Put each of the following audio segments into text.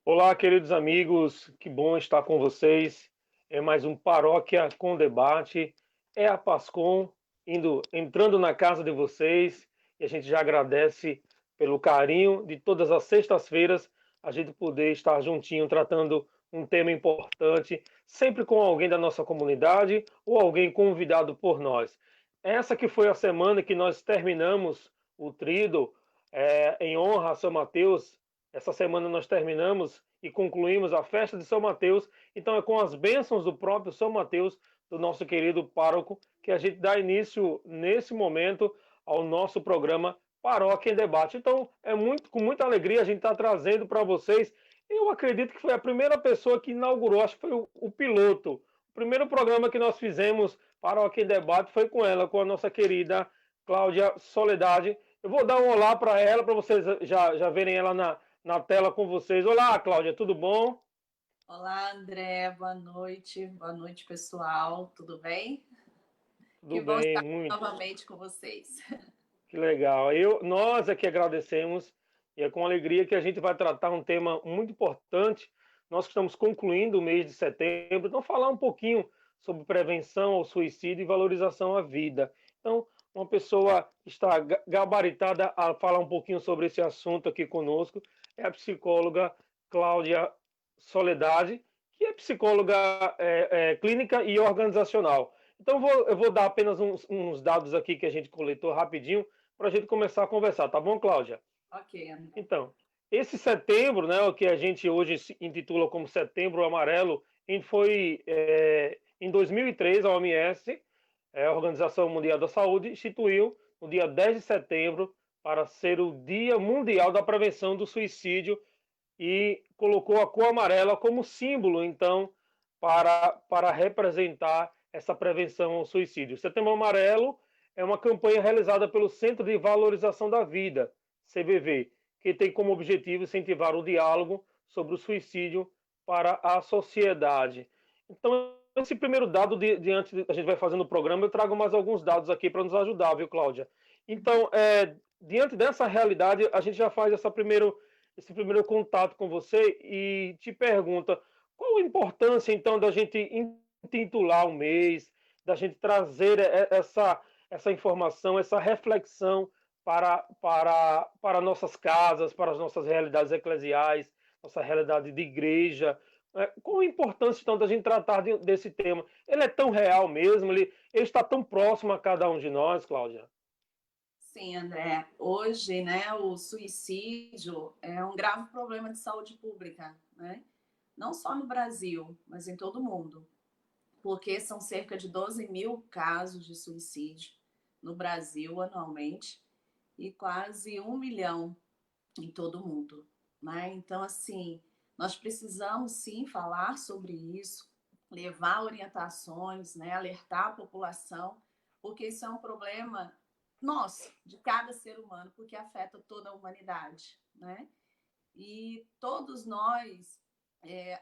Olá, queridos amigos, que bom estar com vocês. É mais um Paróquia com Debate. É a Pascom entrando na casa de vocês e a gente já agradece pelo carinho de todas as sextas-feiras a gente poder estar juntinho tratando um tema importante, sempre com alguém da nossa comunidade ou alguém convidado por nós. Essa que foi a semana que nós terminamos o Tríduo em honra a São Mateus. Essa semana nós terminamos e concluímos a festa de São Mateus. Então é com as bênçãos do próprio São Mateus, do nosso querido pároco, que a gente dá início nesse momento ao nosso programa Paróquia em Debate. Então é com muita alegria a gente está trazendo para vocês. Eu acredito que foi a primeira pessoa que inaugurou, acho que foi o piloto. O primeiro programa que nós fizemos Paróquia em Debate foi com ela, com a nossa querida Cláudia Soledade. Eu vou dar um olá para ela, para vocês já verem ela na tela com vocês. Olá, Cláudia, tudo bom? Olá, André, boa noite. Boa noite, pessoal. Tudo bem? Tudo Que bom bem, estar muito. novamente com vocês. Que legal. Nós aqui agradecemos e é com alegria que a gente vai tratar um tema muito importante. Nós que estamos concluindo o mês de setembro, então falar um pouquinho sobre prevenção ao suicídio e valorização à vida. Então, uma pessoa está gabaritada a falar um pouquinho sobre esse assunto aqui conosco é a psicóloga Cláudia Soledade, que é psicóloga clínica e organizacional. Então, eu vou dar apenas uns dados aqui que a gente coletou rapidinho para a gente começar a conversar, tá bom, Cláudia? Ok, André. Então, esse setembro, né, o que a gente hoje se intitula como Setembro Amarelo, em 2003, a OMS, a Organização Mundial da Saúde, instituiu no dia 10 de setembro para ser o Dia Mundial da Prevenção do Suicídio e colocou a cor amarela como símbolo, então, para representar essa prevenção ao suicídio. O Setembro Amarelo é uma campanha realizada pelo Centro de Valorização da Vida, CVV, que tem como objetivo incentivar o diálogo sobre o suicídio para a sociedade. Então, esse primeiro dado, diante a gente vai fazendo o programa, eu trago mais alguns dados aqui para nos ajudar, viu, Cláudia? Então, diante dessa realidade, a gente já faz esse primeiro contato com você e te pergunta qual a importância, então, da gente intitular o mês, da gente trazer essa informação, essa reflexão para nossas casas, para as nossas realidades eclesiais, nossa realidade de igreja. Qual a importância, então, da gente tratar desse tema? Ele é tão real mesmo? Ele está tão próximo a cada um de nós, Cláudia? Sim, André. Hoje, né, o suicídio é um grave problema de saúde pública, né? Não só no Brasil, mas em todo o mundo. Porque são cerca de 12 mil casos de suicídio no Brasil anualmente e quase 1 milhão em todo o mundo, né? Então, assim, nós precisamos sim falar sobre isso, levar orientações, né? Alertar a população, porque isso é um problema nosso, de cada ser humano, porque afeta toda a humanidade, né? E todos nós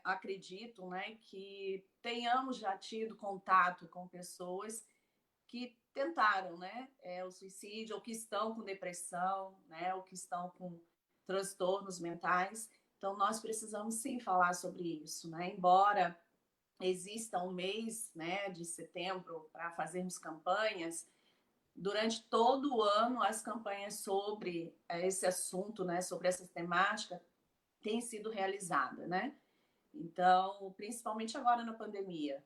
acredito, né, que tenhamos já tido contato com pessoas que tentaram, né, o suicídio, ou que estão com depressão, né, ou que estão com transtornos mentais. Então, nós precisamos sim falar sobre isso, né? Embora exista um mês, né, de setembro para fazermos campanhas, durante todo o ano as campanhas sobre esse assunto, né, sobre essa temática, têm sido realizadas, né? Então, principalmente agora na pandemia,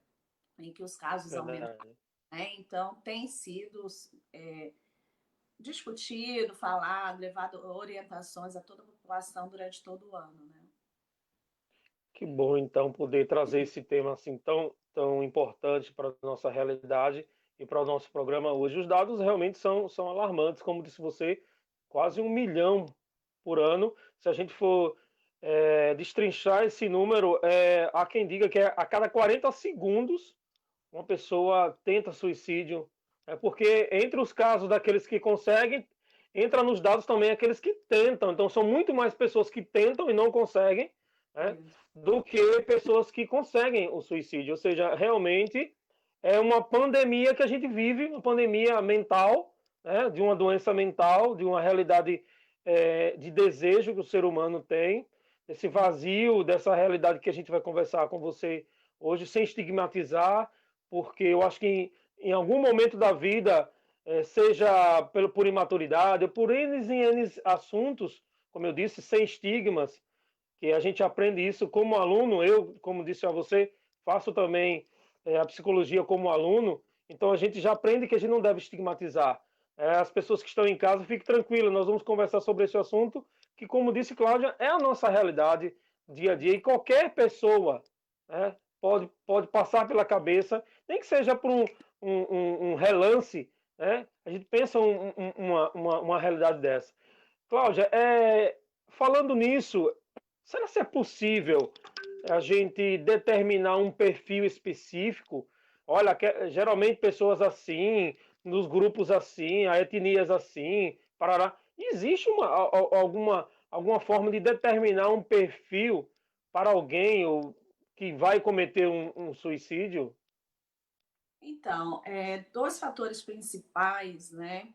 em que os casos aumentaram, Verdade. né? Então, tem sido discutido, falado, levado orientações a toda a população durante todo o ano, né? Que bom, então, poder trazer esse tema assim tão importante para a nossa realidade e para o nosso programa hoje. Os dados realmente são alarmantes, como disse você, quase 1 milhão por ano. Se a gente for destrinchar esse número, há quem diga que a cada 40 segundos uma pessoa tenta suicídio. Porque entre os casos daqueles que conseguem, entra nos dados também aqueles que tentam. Então, são muito mais pessoas que tentam e não conseguem, né, Isso. do que pessoas que conseguem o suicídio. Ou seja, realmente é uma pandemia que a gente vive, uma pandemia mental, né, de uma doença mental, de uma realidade de desejo que o ser humano tem. desse vazio, dessa realidade que a gente vai conversar com você hoje, sem estigmatizar, porque eu acho que em algum momento da vida, seja por imaturidade, ou por N e N assuntos, como eu disse, sem estigmas, que a gente aprende isso como aluno. Eu, como disse a você, faço também a psicologia como aluno, então a gente já aprende que a gente não deve estigmatizar. As pessoas que estão em casa, fiquem tranquilas, nós vamos conversar sobre esse assunto, que, como disse Cláudia, é a nossa realidade dia a dia, e qualquer pessoa, né, pode passar pela cabeça, nem que seja por um relance, né, a gente pensa uma realidade dessa. Cláudia, falando nisso, será que é possível a gente determinar um perfil específico? Olha, geralmente pessoas assim, nos grupos assim, a etnias assim, parará. Existe alguma forma de determinar um perfil para alguém que vai cometer um suicídio? Então, dois fatores principais, né,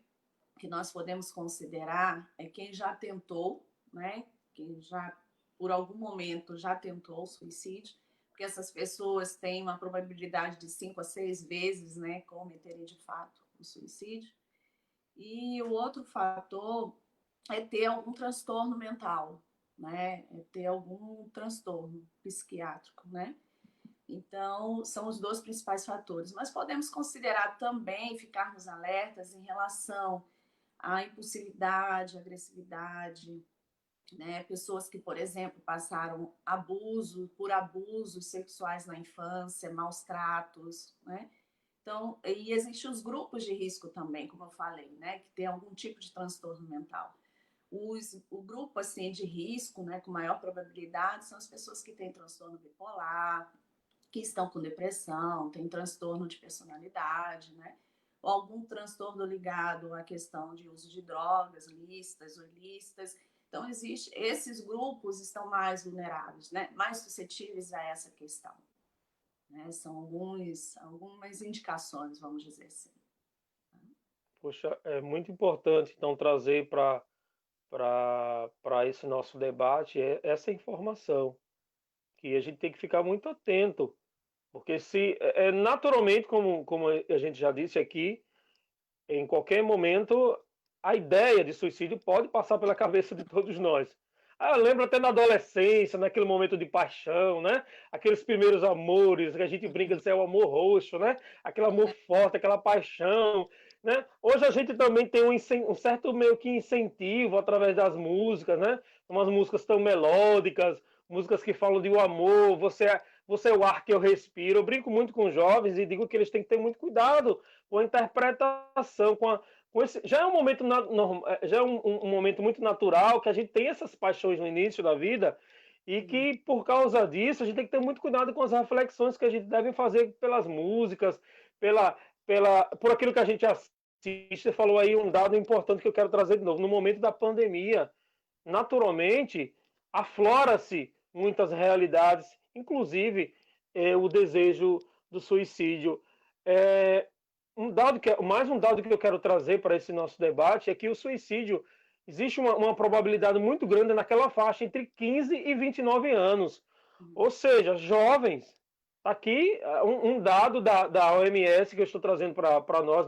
que nós podemos considerar é quem já tentou, né, quem já, por algum momento, já tentou o suicídio, porque essas pessoas têm uma probabilidade de 5 a 6 vezes, né, cometerem de fato o suicídio. E o outro fator é ter algum transtorno mental, né, é ter algum transtorno psiquiátrico, né. Então, são os dois principais fatores. Mas podemos considerar também, ficarmos alertas em relação à impulsividade, agressividade, né? Pessoas que, por exemplo, passaram por abusos sexuais na infância, maus tratos, né? Então, e existem os grupos de risco também, como eu falei, né? Que tem algum tipo de transtorno mental. O grupo assim de risco, né, com maior probabilidade, são as pessoas que têm transtorno bipolar, que estão com depressão, têm transtorno de personalidade, né? Ou algum transtorno ligado à questão de uso de drogas, listas ou ilícitas. Então, esses grupos estão mais vulneráveis, né? Mais suscetíveis a essa questão. Né? São algumas indicações, vamos dizer assim. Poxa, é muito importante então trazer para esse nosso debate essa informação, que a gente tem que ficar muito atento, porque se naturalmente, como a gente já disse aqui, em qualquer momento a ideia de suicídio pode passar pela cabeça de todos nós. Eu lembro até na adolescência, naquele momento de paixão, né? Aqueles primeiros amores, que a gente brinca de ser o amor roxo, né? Aquele amor forte, aquela paixão, né? Hoje a gente também tem um certo meio que incentivo através das músicas, né? Umas músicas tão melódicas, músicas que falam de um amor, você é o ar que eu respiro. Eu brinco muito com jovens e digo que eles têm que ter muito cuidado com a interpretação, com esse, já é um momento já é um momento muito natural que a gente tem essas paixões no início da vida e que por causa disso a gente tem que ter muito cuidado com as reflexões que a gente deve fazer pelas músicas, pela, por aquilo que a gente assiste. Você falou aí um dado importante que eu quero trazer de novo. No momento da pandemia, naturalmente, aflora-se muitas realidades, inclusive o desejo do suicídio. É, mais um dado que eu quero trazer para esse nosso debate é que o suicídio existe uma probabilidade muito grande naquela faixa entre 15 e 29 anos, ou seja, jovens. Tá aqui um dado da OMS que eu estou trazendo para nós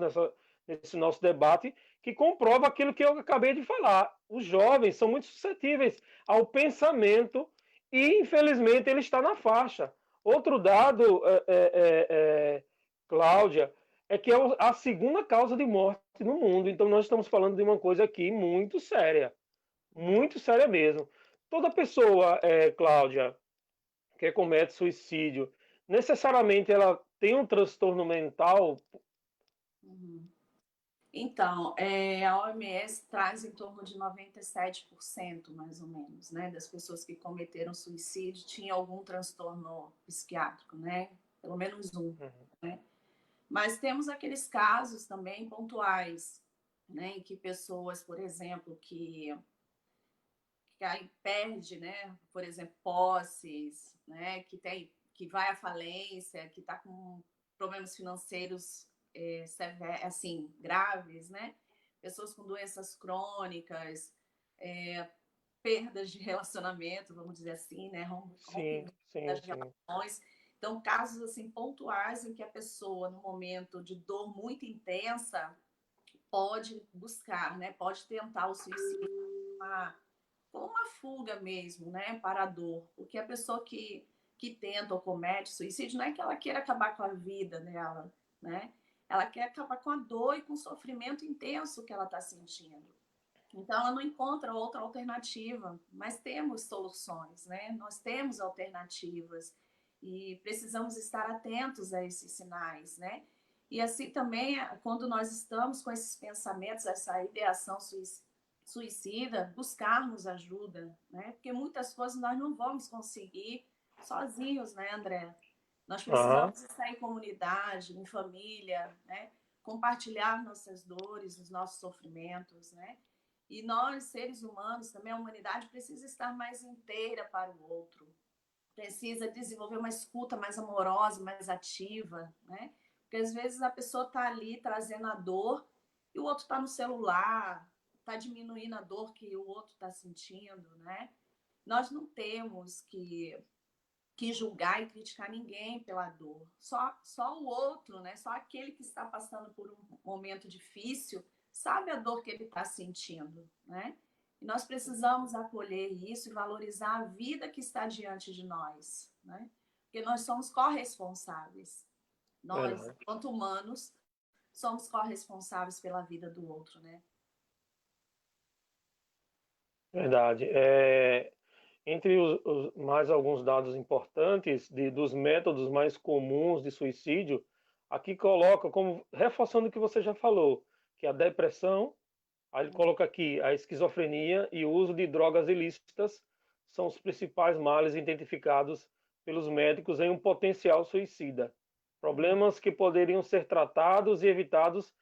nesse nosso debate, que comprova aquilo que eu acabei de falar. Os jovens são muito suscetíveis ao pensamento e, infelizmente, ele está na faixa. Outro dado, Cláudia, é que é a segunda causa de morte no mundo. Então, nós estamos falando de uma coisa aqui muito séria mesmo. Toda pessoa, Cláudia, que comete suicídio, necessariamente ela tem um transtorno mental. Uhum. Então, a OMS traz em torno de 97%, mais ou menos, né, das pessoas que cometeram suicídio tinham algum transtorno psiquiátrico, né? Pelo menos um, Uhum. né? Mas temos aqueles casos também pontuais, né, em que pessoas, por exemplo, que aí perde, né, por exemplo, posses, né, que vai à falência, que está com problemas financeiros assim graves, né, pessoas com doenças crônicas, perdas de relacionamento, vamos dizer assim, né? Sim, Rompimento sim, das sim. relações. Então, casos assim pontuais em que a pessoa, no momento de dor muito intensa, pode buscar, né? Pode tentar o suicídio como uma fuga mesmo, né? Para a dor. Porque a pessoa que tenta ou comete suicídio não é que ela queira acabar com a vida dela, né? Ela quer acabar com a dor e com o sofrimento intenso que ela está sentindo. Então, ela não encontra outra alternativa, mas temos soluções, né? Nós temos alternativas e precisamos estar atentos a esses sinais, né? E assim também, quando nós estamos com esses pensamentos, essa ideação suicida, buscarmos ajuda, né? Porque muitas coisas nós não vamos conseguir sozinhos, né, André? Nós Aham, precisamos estar em comunidade, em família, né? Compartilhar nossas dores, os nossos sofrimentos, né? E nós, seres humanos, também a humanidade precisa estar mais inteira para o outro. Precisa desenvolver uma escuta mais amorosa, mais ativa, né? Porque às vezes a pessoa está ali trazendo a dor e o outro está no celular, está diminuindo a dor que o outro está sentindo, né? Nós não temos que julgar e criticar ninguém pela dor. Só o outro, né? Só aquele que está passando por um momento difícil sabe a dor que ele está sentindo, né? E nós precisamos acolher isso e valorizar a vida que está diante de nós, né? Porque nós somos corresponsáveis. Nós, verdade. enquanto humanos, somos corresponsáveis pela vida do outro, né? Verdade. Entre mais alguns dados importantes dos métodos mais comuns de suicídio, aqui coloca, como reforçando o que você já falou, que a depressão, aí ele coloca aqui a esquizofrenia e o uso de drogas ilícitas são os principais males identificados pelos médicos em um potencial suicida. Problemas que poderiam ser tratados e evitados,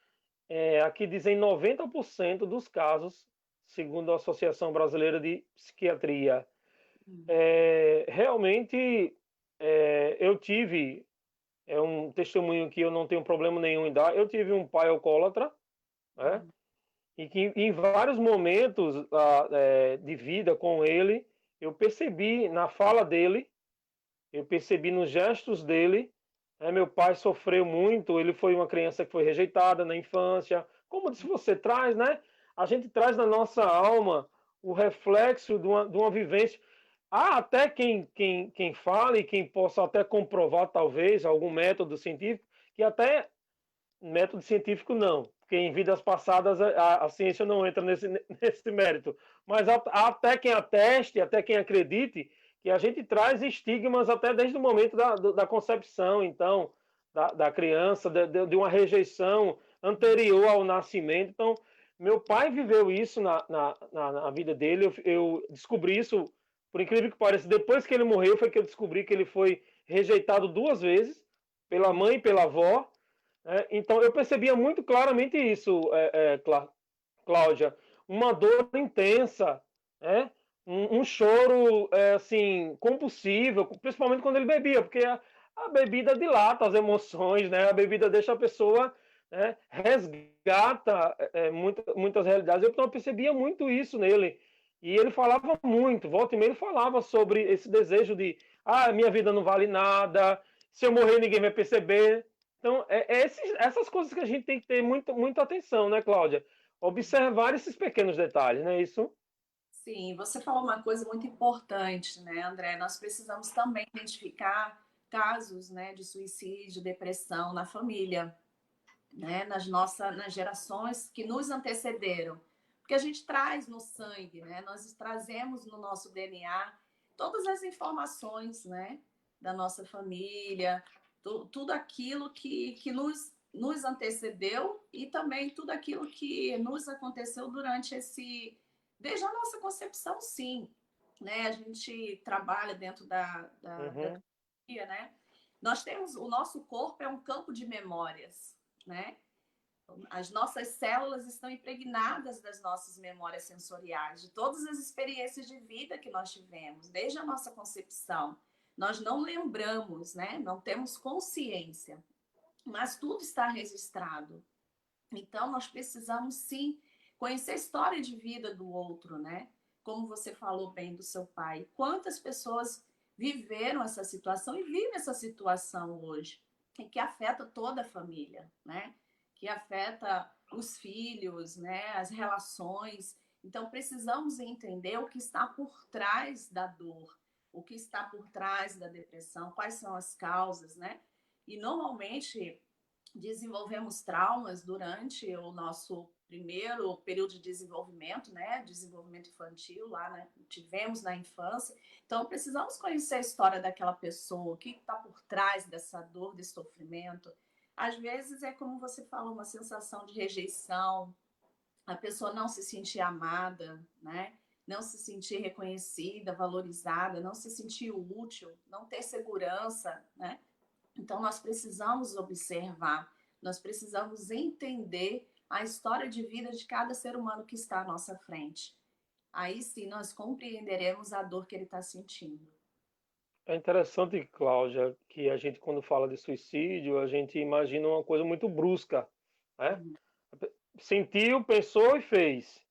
aqui dizem 90% dos casos, segundo a Associação Brasileira de Psiquiatria. Realmente, eu tive, um testemunho que eu não tenho problema nenhum em dar, eu tive um pai alcoólatra, né? E que em vários momentos de vida com ele, eu percebi na fala dele, eu percebi nos gestos dele, né? Meu pai sofreu muito, ele foi uma criança que foi rejeitada na infância. Como disse você, traz, né? A gente traz na nossa alma o reflexo de uma vivência. Há até quem fale, e quem possa até comprovar, talvez, algum método científico, que até método científico não, porque em vidas passadas a ciência não entra nesse mérito. Mas há até quem ateste, até quem acredite, que a gente traz estigmas até desde o momento da concepção, então, da criança, de uma rejeição anterior ao nascimento. Então, meu pai viveu isso na vida dele, eu descobri isso, por incrível que pareça, depois que ele morreu, foi que eu descobri que ele foi rejeitado 2 vezes, pela mãe e pela avó. Então eu percebia muito claramente isso, Cláudia, uma dor intensa, né? Um choro assim compulsivo, principalmente quando ele bebia, porque a bebida dilata as emoções, né? A bebida deixa a pessoa, né, resgata muitas realidades. Então eu percebia muito isso nele. E ele falava muito, volta e meia ele falava sobre esse desejo de, minha vida não vale nada, se eu morrer ninguém vai perceber. Então, essas coisas que a gente tem que ter muita atenção, né, Cláudia? Observar esses pequenos detalhes, não é isso? Sim, você falou uma coisa muito importante, né, André? Nós precisamos também identificar casos, né, de suicídio, depressão na família, né, nas gerações que nos antecederam, porque a gente traz no sangue, né? Nós trazemos no nosso DNA todas as informações, né, da nossa família, tudo aquilo que nos antecedeu e também tudo aquilo que nos aconteceu durante desde a nossa concepção, sim, né? A gente trabalha dentro da Uhum, teoria, né? Nós temos, o nosso corpo é um campo de memórias, né? As nossas células estão impregnadas das nossas memórias sensoriais, de todas as experiências de vida que nós tivemos, desde a nossa concepção. Nós não lembramos, né? Não temos consciência, mas tudo está registrado. Então, nós precisamos sim conhecer a história de vida do outro, né? como você falou bem do seu pai, quantas pessoas viveram essa situação e vivem essa situação hoje, que afeta toda a família, né? Que afeta os filhos, né? As relações. Então, precisamos entender o que está por trás da dor, o que está por trás da depressão, quais são as causas, né? E normalmente desenvolvemos traumas durante o nosso primeiro período de desenvolvimento, né? Desenvolvimento infantil, lá, né? Tivemos na infância. Então, precisamos conhecer a história daquela pessoa, o que está por trás dessa dor, desse sofrimento. Às vezes é como você falou, uma sensação de rejeição, a pessoa não se sentir amada, né? Não se sentir reconhecida, valorizada, não se sentir útil, não ter segurança, né? Então, nós precisamos observar, nós precisamos entender a história de vida de cada ser humano que está à nossa frente. Aí sim nós compreenderemos a dor que ele está sentindo. É interessante, Cláudia, que a gente, quando fala de suicídio, a gente imagina uma coisa muito brusca, né? Uhum, Sentiu, pensou e fez.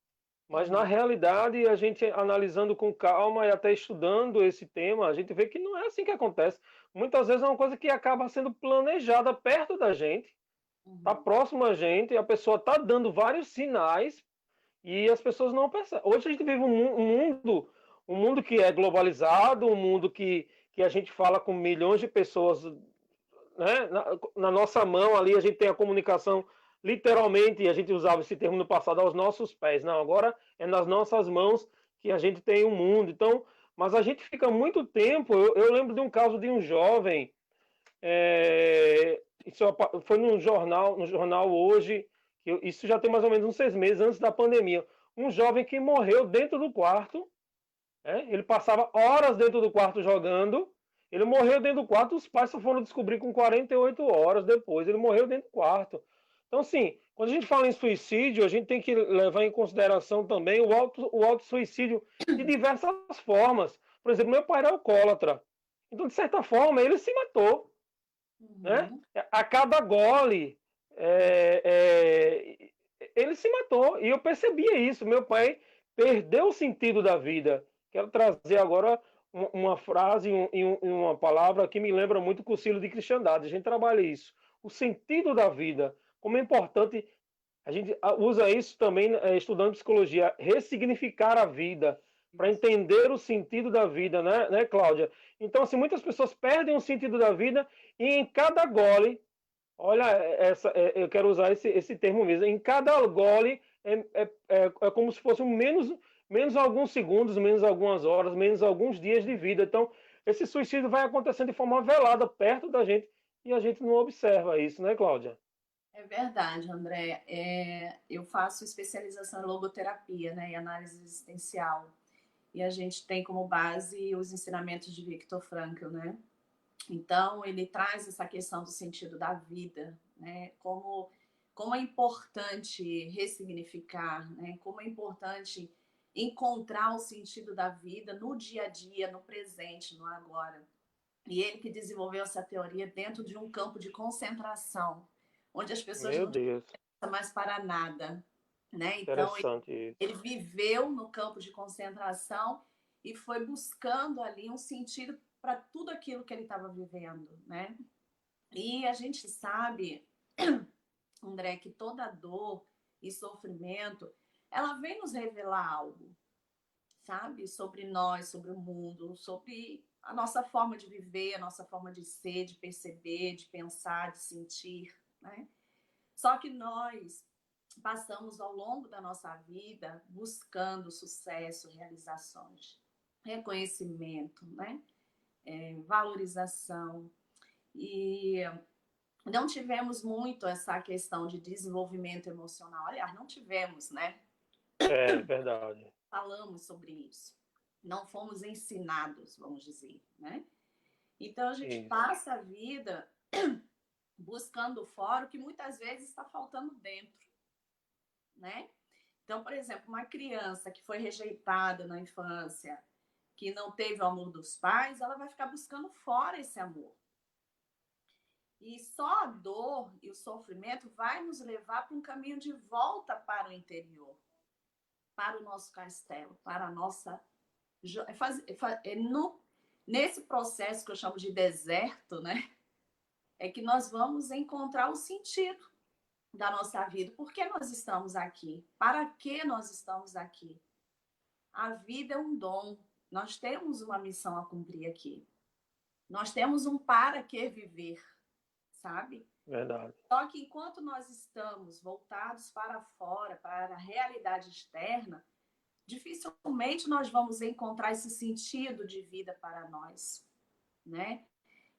Mas na uhum, realidade, a gente analisando com calma e até estudando esse tema, a gente vê que não é assim que acontece. Muitas vezes é uma coisa que acaba sendo planejada perto da gente, está uhum. próximo a gente, e a pessoa está dando vários sinais e as pessoas não percebem. Hoje a gente vive um mundo que é globalizado, um mundo que a gente fala com milhões de pessoas, né? Na nossa mão ali, a gente tem a comunicação literalmente, a gente usava esse termo no passado, aos nossos pés. Não, agora é nas nossas mãos que a gente tem o mundo. Então, mas a gente fica muito tempo. Eu lembro de um caso de um jovem, isso foi no jornal hoje, isso já tem mais ou menos uns 6 meses antes da pandemia. Um jovem que morreu dentro do quarto, ele passava horas dentro do quarto jogando. Ele morreu dentro do quarto, os pais só foram descobrir com 48 horas depois. Ele morreu dentro do quarto. Então, assim, quando a gente fala em suicídio, a gente tem que levar em consideração também o auto-suicídio de diversas formas. Por exemplo, meu pai era alcoólatra. Então, de certa forma, ele se matou. Né? Uhum. A cada gole, é, ele se matou. E eu percebia isso. Meu pai perdeu o sentido da vida. Quero trazer agora uma frase e uma palavra que me lembra muito o Concílio de Cristandade. A gente trabalha isso. O sentido da vida. Como é importante. A gente usa isso também estudando psicologia, ressignificar a vida, para Isso. entender o sentido da vida, né, Cláudia? Então, assim, muitas pessoas perdem o sentido da vida e em cada gole, olha, eu quero usar esse termo mesmo, em cada gole é como se fosse menos alguns segundos, menos algumas horas, menos alguns dias de vida. Então, esse suicídio vai acontecendo de forma velada perto da gente e a gente não observa isso, né, Cláudia? É verdade, André. Eu faço especialização em logoterapia, né, e análise existencial. E a gente tem como base os ensinamentos de Viktor Frankl, né? Então, ele traz essa questão do sentido da vida, né? Como é importante ressignificar, né? Como é importante encontrar o sentido da vida no dia a dia, no presente, no agora. E ele que desenvolveu essa teoria dentro de um campo de concentração, onde as pessoas Meu não tinham Deus, mais para nada, né? Então, interessante isso. ele viveu no campo de concentração e foi buscando ali um sentido para tudo aquilo que ele estava vivendo, né? E a gente sabe, André, que toda dor e sofrimento, ela vem nos revelar algo, sabe? Sobre nós, sobre o mundo, sobre a nossa forma de viver, a nossa forma de ser, de perceber, de pensar, de sentir, né? Só que nós passamos ao longo da nossa vida buscando sucesso, realizações, reconhecimento, né? Valorização. E não tivemos muito essa questão de desenvolvimento emocional. Aliás, não tivemos, né? É verdade. Falamos sobre isso. Não fomos ensinados, vamos dizer, né? Então a gente Isso. passa a vida buscando fora o que muitas vezes está faltando dentro, né? Então, por exemplo, uma criança que foi rejeitada na infância, que não teve o amor dos pais, ela vai ficar buscando fora esse amor. E só a dor e o sofrimento vai nos levar para um caminho de volta para o interior, para o nosso castelo, para a nossa... Nesse processo que eu chamo de deserto, né? É que nós vamos encontrar o sentido da nossa vida. Por que nós estamos aqui? Para que nós estamos aqui? A vida é um dom. Nós temos uma missão a cumprir aqui. Nós temos um para que viver, sabe? Verdade. Só que enquanto nós estamos voltados para fora, para a realidade externa, dificilmente nós vamos encontrar esse sentido de vida para nós, né?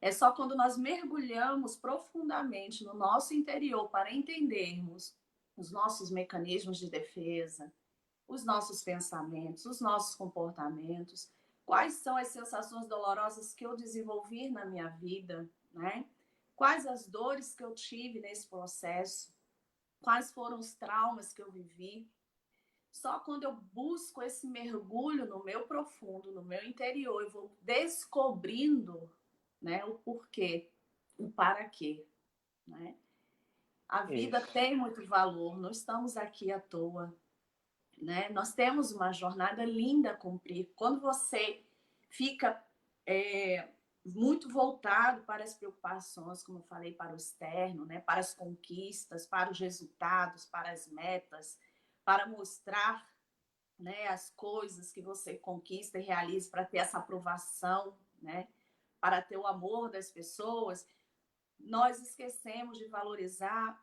É só quando nós mergulhamos profundamente no nosso interior para entendermos os nossos mecanismos de defesa, os nossos pensamentos, os nossos comportamentos, quais são as sensações dolorosas que eu desenvolvi na minha vida, né? Quais as dores que eu tive nesse processo, quais foram os traumas que eu vivi. Só quando eu busco esse mergulho no meu profundo, no meu interior, eu vou descobrindo, né, o porquê, o para quê, né? A vida Isso. tem muito valor, não estamos aqui à toa, né? Nós temos uma jornada linda a cumprir. Quando você fica muito voltado para as preocupações, como eu falei, para o externo, né? Para as conquistas, para os resultados, para as metas, para mostrar, né, as coisas que você conquista e realiza para ter essa aprovação, né? Para ter o amor das pessoas, nós esquecemos de valorizar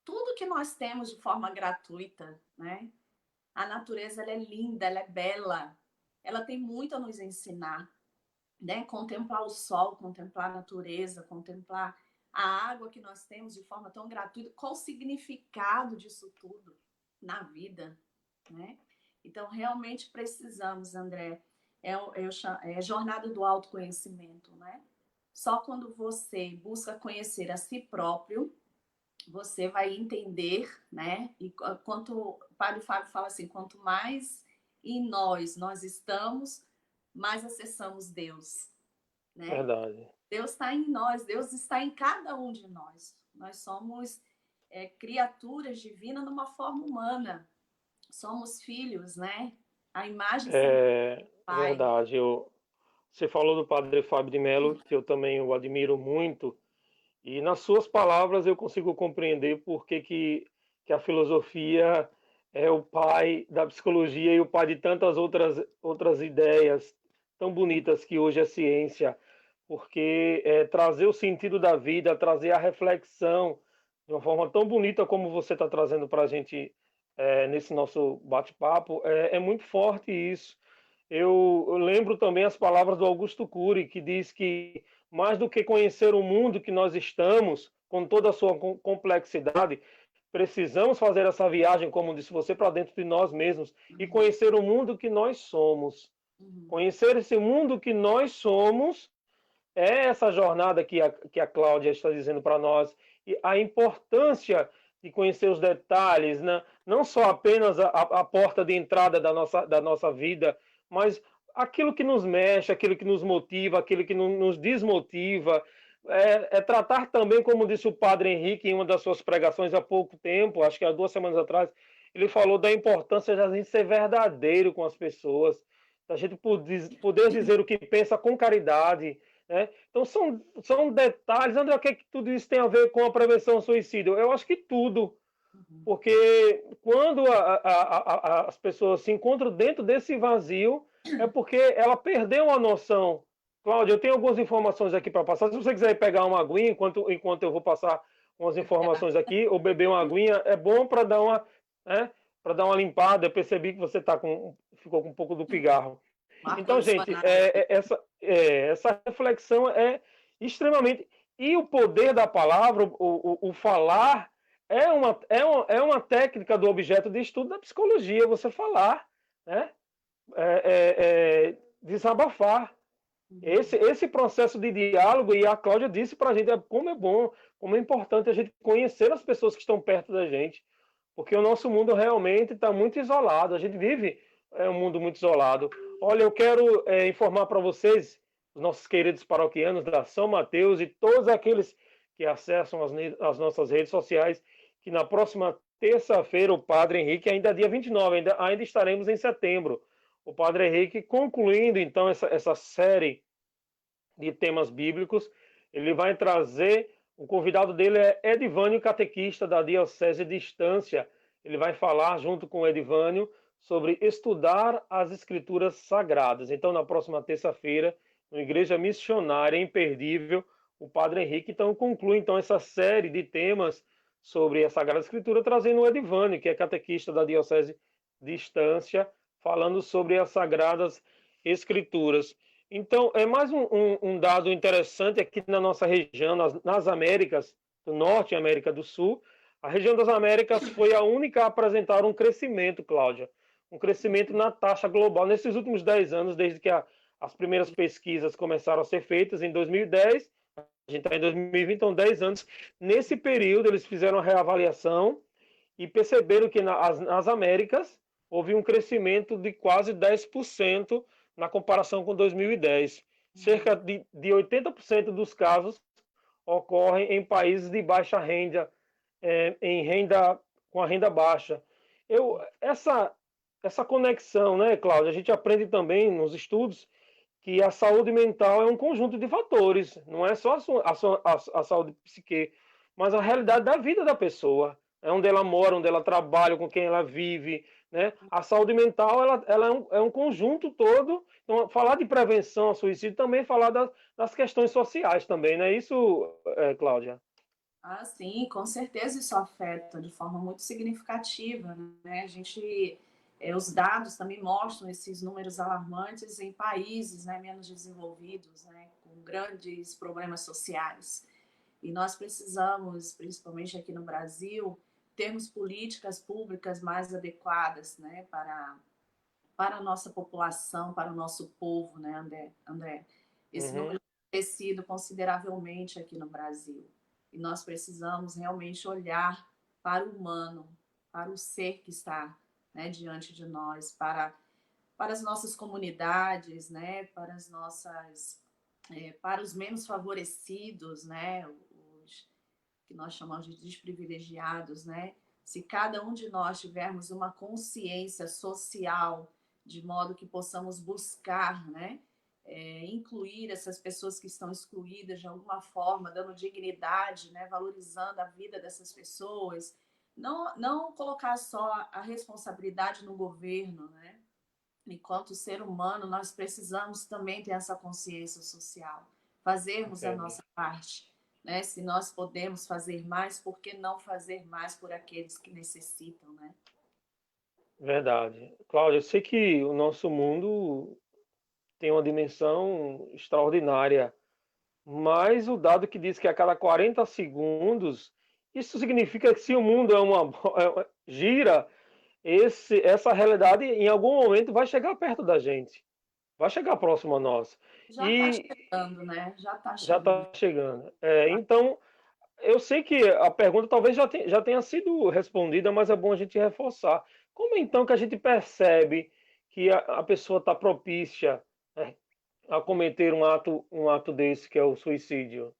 tudo que nós temos de forma gratuita, né? A natureza, ela é linda, ela é bela, ela tem muito a nos ensinar, né? Contemplar o sol, contemplar a natureza, contemplar a água que nós temos de forma tão gratuita, qual o significado disso tudo na vida, né? Então, realmente precisamos, André, é jornada do autoconhecimento, né? Só quando você busca conhecer a si próprio, você vai entender, né? E quanto o Padre Fábio fala assim, quanto mais em nós estamos, mais acessamos Deus, né? Verdade. Deus está em nós, Deus está em cada um de nós. Nós somos criaturas divinas numa forma humana. Somos filhos, né? A imagem e semelhança É do Pai. verdade. Você falou do Padre Fábio de Mello, que eu também o admiro muito, e nas suas palavras eu consigo compreender por que a filosofia é o pai da psicologia e o pai de tantas outras ideias tão bonitas que hoje é ciência, porque trazer o sentido da vida, trazer a reflexão de uma forma tão bonita como você está trazendo para a gente nesse nosso bate-papo, é muito forte isso. Eu lembro também as palavras do Augusto Cury, que diz que mais do que conhecer o mundo que nós estamos, com toda a sua complexidade, precisamos fazer essa viagem, como disse você, para dentro de nós mesmos e conhecer o mundo que nós somos. Conhecer esse mundo que nós somos é essa jornada que a Cláudia está dizendo para nós. E a importância de conhecer os detalhes, né? Não só apenas a porta de entrada da nossa vida, mas aquilo que nos mexe, aquilo que nos motiva, aquilo que nos desmotiva. Tratar também, como disse o Padre Henrique em uma das suas pregações há pouco tempo, acho que há 2 semanas atrás, ele falou da importância de a gente ser verdadeiro com as pessoas, da gente poder dizer o que pensa com caridade, né? Então são detalhes. André, o que tudo isso tem a ver com a prevenção ao suicídio? Eu acho que tudo, porque quando as pessoas se encontram dentro desse vazio, é porque ela perdeu a noção. Cláudia, eu tenho algumas informações aqui para passar. Se você quiser pegar uma aguinha enquanto eu vou passar umas informações aqui, ou beber uma aguinha, é bom para dar uma, né, para dar uma limpada. Eu percebi que você ficou com um pouco do pigarro. Então, gente, essa reflexão é extremamente. E o poder da palavra, o falar, é uma técnica do objeto de estudo da psicologia, você falar, né? Desabafar. Esse processo de diálogo, e a Cláudia disse para a gente como é bom, como é importante a gente conhecer as pessoas que estão perto da gente, porque o nosso mundo realmente está muito isolado, a gente vive um mundo muito isolado. Olha, eu quero informar para vocês, os nossos queridos paroquianos da São Mateus e todos aqueles que acessam as nossas redes sociais, que na próxima terça-feira, o Padre Henrique, ainda é dia 29, ainda estaremos em setembro. O Padre Henrique concluindo, então, essa série de temas bíblicos, ele vai trazer, o convidado dele é Edivânio, catequista da Diocese de Estância. Ele vai falar, junto com o Edivânio, sobre estudar as Escrituras Sagradas. Então, na próxima terça-feira, na Igreja Missionária Imperdível, o Padre Henrique então conclui então essa série de temas sobre a Sagrada Escritura, trazendo o Edivânio, que é catequista da Diocese de Estância, falando sobre as Sagradas Escrituras. Então, é mais um dado interessante aqui na nossa região, nas Américas do Norte e América do Sul. A região das Américas foi a única a apresentar um crescimento, Cláudia, um crescimento na taxa global nesses últimos 10 anos, desde que as primeiras pesquisas começaram a ser feitas em 2010. A gente está em 2020, então 10 anos. Nesse período, eles fizeram a reavaliação e perceberam que nas Américas houve um crescimento de quase 10% na comparação com 2010. Cerca de 80% dos casos ocorrem em países de baixa renda, com a renda baixa. Essa conexão, né, Cláudia? A gente aprende também nos estudos que a saúde mental é um conjunto de fatores, não é só a saúde psique, mas a realidade da vida da pessoa. É onde ela mora, onde ela trabalha, com quem ela vive, né? A saúde mental ela é um conjunto todo. Então, falar de prevenção ao suicídio também é falar das questões sociais também, não é isso, Cláudia? Ah, sim, com certeza isso afeta de forma muito significativa, né? Os dados também mostram esses números alarmantes em países, né, menos desenvolvidos, né, com grandes problemas sociais. E nós precisamos, principalmente aqui no Brasil, termos políticas públicas mais adequadas, né, para a nossa população, para o nosso povo, né, André? Esse número tem crescido consideravelmente aqui no Brasil. E nós precisamos realmente olhar para o humano, para o ser que está, né, diante de nós, para as nossas comunidades, né, para os menos favorecidos, né, os que nós chamamos de desprivilegiados, né? Se cada um de nós tivermos uma consciência social, de modo que possamos buscar, né, incluir essas pessoas que estão excluídas de alguma forma, dando dignidade, né, valorizando a vida dessas pessoas, não colocar só a responsabilidade no governo, né? Enquanto ser humano, nós precisamos também ter essa consciência social, fazermos a nossa parte, né? Se nós podemos fazer mais, por que não fazer mais por aqueles que necessitam, né? Verdade. Cláudia, eu sei que o nosso mundo tem uma dimensão extraordinária, mas o dado que diz que a cada 40 segundos, isso significa que se o mundo gira, essa realidade em algum momento vai chegar perto da gente, vai chegar próximo a nós. Já está E chegando, né? Já está já chegando. está chegando. Então, eu sei que a pergunta talvez já tenha sido respondida, mas é bom a gente reforçar. Como então que a gente percebe que a pessoa está propícia, né, a cometer um ato desse, que é o suicídio?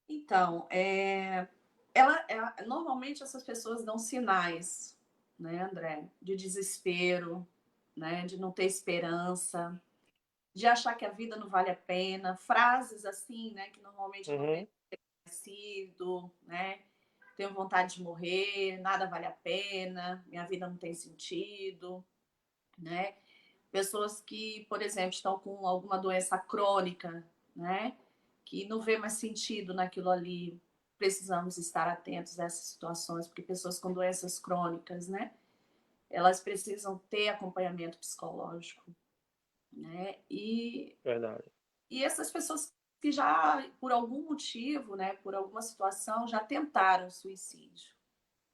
Então, normalmente essas pessoas dão sinais, né, André, de desespero, né, de não ter esperança, de achar que a vida não vale a pena, frases assim, né, que normalmente não tem Uhum, sido, né, tenho vontade de morrer, nada vale a pena, minha vida não tem sentido, né? Pessoas que, por exemplo, estão com alguma doença crônica, né, que não vê mais sentido naquilo ali. Precisamos estar atentos a essas situações, porque pessoas com doenças crônicas, né, elas precisam ter acompanhamento psicológico, né? verdade. E essas pessoas que já, por algum motivo, né, por alguma situação, já tentaram suicídio,